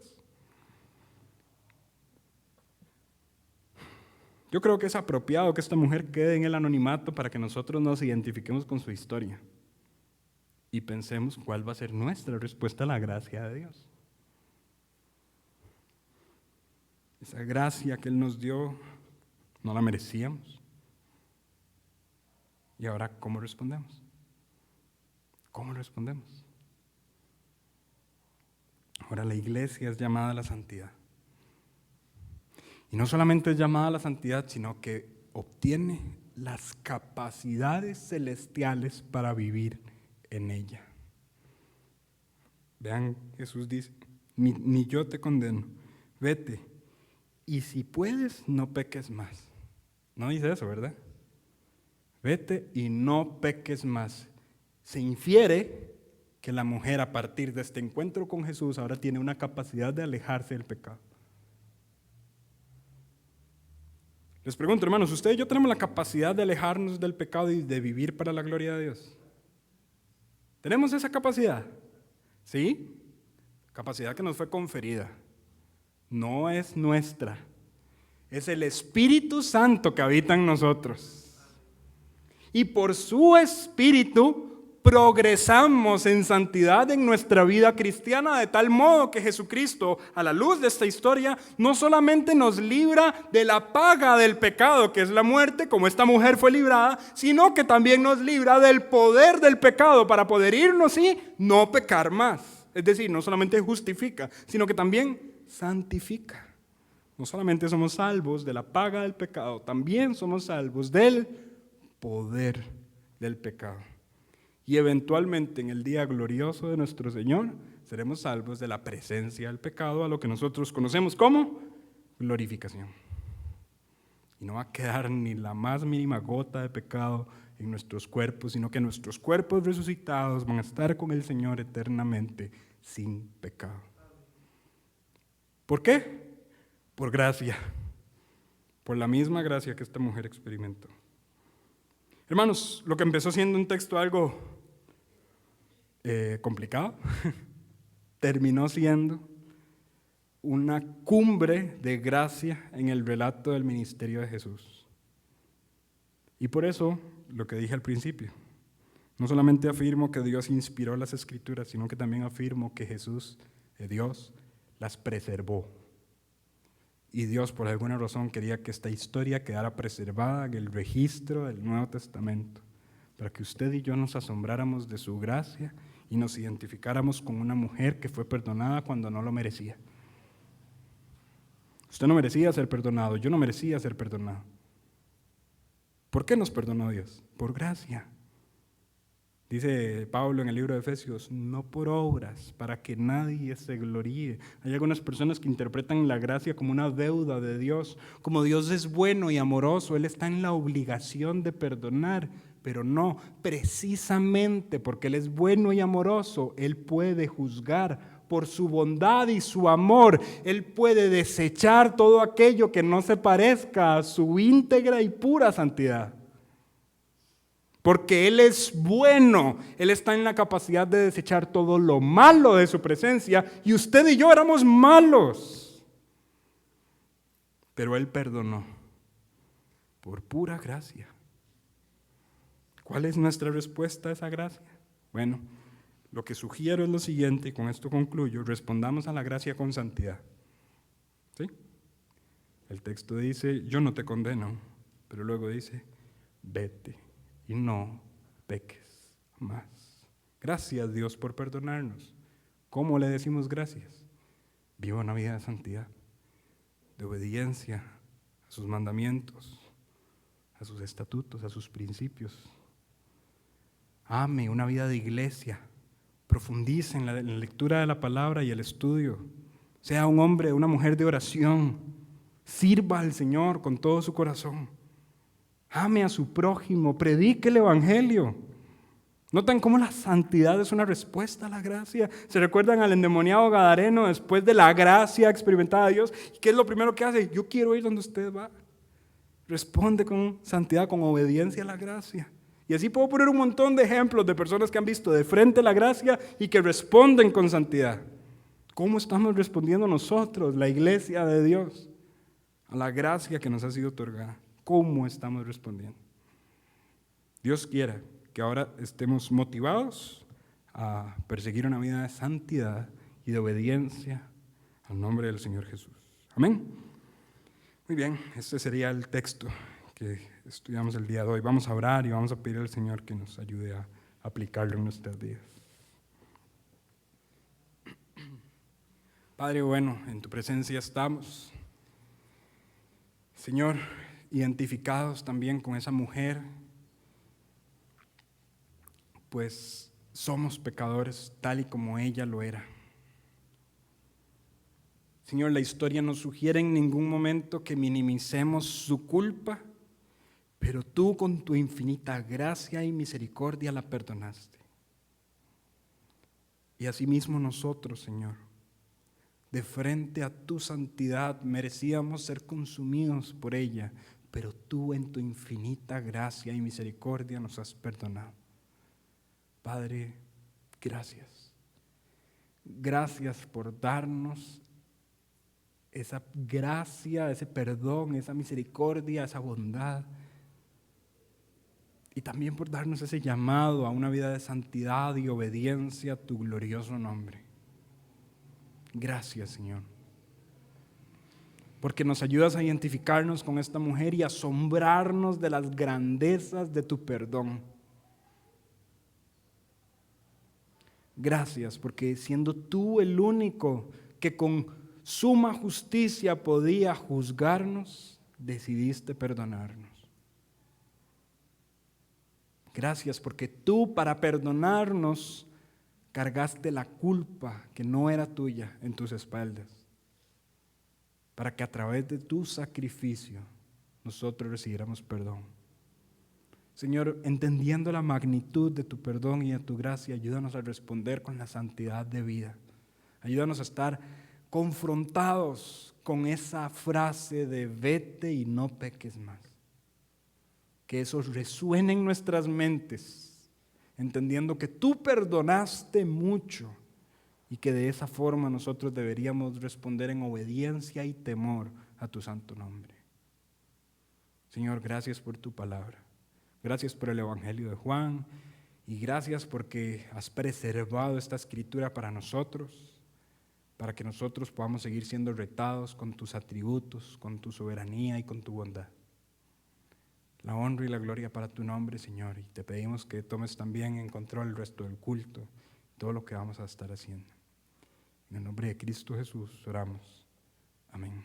Yo creo que es apropiado que esta mujer quede en el anonimato para que nosotros nos identifiquemos con su historia y pensemos cuál va a ser nuestra respuesta a la gracia de Dios. Esa gracia que Él nos dio, no la merecíamos. ¿Y ahora cómo respondemos? ¿Cómo respondemos? Ahora la iglesia es llamada a la santidad. Y no solamente es llamada a la santidad, sino que obtiene las capacidades celestiales para vivir en ella. Vean, Jesús dice, ni yo te condeno, vete, y si puedes, no peques más. No dice eso, ¿verdad? Vete y no peques más. Se infiere que la mujer a partir de este encuentro con Jesús ahora tiene una capacidad de alejarse del pecado. Les pregunto, hermanos, ¿ustedes y yo tenemos la capacidad de alejarnos del pecado y de vivir para la gloria de Dios? ¿Tenemos esa capacidad? ¿Sí? Capacidad que nos fue conferida. No es nuestra. Es el Espíritu Santo que habita en nosotros. y por su Espíritu progresamos en santidad en nuestra vida cristiana, de tal modo que Jesucristo, a la luz de esta historia, no solamente nos libra de la paga del pecado, que es la muerte, como esta mujer fue librada, sino que también nos libra del poder del pecado para poder irnos y no pecar más. Es decir, no solamente justifica, sino que también santifica. No solamente somos salvos de la paga del pecado, también somos salvos del poder del pecado. Y eventualmente en el día glorioso de nuestro Señor seremos salvos de la presencia del pecado, a lo que nosotros conocemos como glorificación. Y no va a quedar ni la más mínima gota de pecado en nuestros cuerpos, sino que nuestros cuerpos resucitados van a estar con el Señor eternamente sin pecado. ¿Por qué? Por gracia, por la misma gracia que esta mujer experimentó. Hermanos, lo que empezó siendo un texto algo complicado, terminó siendo una cumbre de gracia en el relato del ministerio de Jesús. Y por eso, lo que dije al principio, no solamente afirmo que Dios inspiró las Escrituras, sino que también afirmo que Jesús, Dios, las preservó. Y Dios, por alguna razón, quería que esta historia quedara preservada en el registro del Nuevo Testamento, para que usted y yo nos asombráramos de su gracia y nos identificáramos con una mujer que fue perdonada cuando no lo merecía. Usted no merecía ser perdonado, yo no merecía ser perdonado. ¿Por qué nos perdonó Dios? Por gracia. Dice Pablo en el libro de Efesios, no por obras, para que nadie se gloríe. Hay algunas personas que interpretan la gracia como una deuda de Dios. Como Dios es bueno y amoroso, Él está en la obligación de perdonar. Pero no, precisamente porque Él es bueno y amoroso, Él puede juzgar por su bondad y su amor. Él puede desechar todo aquello que no se parezca a su íntegra y pura santidad. Porque Él es bueno, Él está en la capacidad de desechar todo lo malo de su presencia, y usted y yo éramos malos. Pero Él perdonó por pura gracia. ¿Cuál es nuestra respuesta a esa gracia? Bueno, lo que sugiero es lo siguiente, y con esto concluyo: respondamos a la gracia con santidad. ¿Sí? El texto dice, yo no te condeno, pero luego dice, vete y no peques más. Gracias, Dios, por perdonarnos. ¿Cómo le decimos gracias? Viva una vida de santidad, de obediencia a sus mandamientos, a sus estatutos, a sus principios. Ame una vida de iglesia, profundice en la lectura de la palabra y el estudio. Sea un hombre, una mujer de oración. Sirva al Señor con todo su corazón. Ame a su prójimo, predique el evangelio. ¿Notan cómo la santidad es una respuesta a la gracia? ¿Se recuerdan al endemoniado gadareno después de la gracia experimentada de Dios? ¿Y qué es lo primero que hace? Yo quiero ir donde usted va. Responde con santidad, con obediencia a la gracia. Y así puedo poner un montón de ejemplos de personas que han visto de frente la gracia y que responden con santidad. ¿Cómo estamos respondiendo nosotros, la iglesia de Dios, a la gracia que nos ha sido otorgada? ¿Cómo estamos respondiendo? Dios quiera que ahora estemos motivados a perseguir una vida de santidad y de obediencia al nombre del Señor Jesús. Amén. Muy bien, este sería el texto que estudiamos el día de hoy. Vamos a orar y vamos a pedir al Señor que nos ayude a aplicarlo en nuestras vidas. Padre bueno, en tu presencia estamos. Señor, identificados también con esa mujer, pues somos pecadores tal y como ella lo era. Señor, la historia no sugiere en ningún momento que minimicemos su culpa, pero tú con tu infinita gracia y misericordia la perdonaste. Y asimismo nosotros, Señor, de frente a tu santidad merecíamos ser consumidos por ella, pero tú en tu infinita gracia y misericordia nos has perdonado. Padre, gracias. Gracias por darnos esa gracia, ese perdón, esa misericordia, esa bondad. y también por darnos ese llamado a una vida de santidad y obediencia a tu glorioso nombre. Gracias, Señor, porque nos ayudas a identificarnos con esta mujer y asombrarnos de las grandezas de tu perdón. Gracias, porque siendo tú el único que con suma justicia podía juzgarnos, decidiste perdonarnos. Gracias, porque tú para perdonarnos cargaste la culpa que no era tuya en tus espaldas, para que a través de tu sacrificio nosotros recibiéramos perdón. Señor, entendiendo la magnitud de tu perdón y de tu gracia, ayúdanos a responder con la santidad de vida. Ayúdanos a estar confrontados con esa frase de vete y no peques más. Que eso resuene en nuestras mentes, entendiendo que tú perdonaste mucho y que de esa forma nosotros deberíamos responder en obediencia y temor a tu santo nombre. Señor, gracias por tu palabra. Gracias por el Evangelio de Juan y gracias porque has preservado esta escritura para nosotros, para que nosotros podamos seguir siendo retados con tus atributos, con tu soberanía y con tu bondad. La honra y la gloria para tu nombre, Señor, y te pedimos que tomes también en control el resto del culto, todo lo que vamos a estar haciendo. En el nombre de Cristo Jesús oramos. Amén.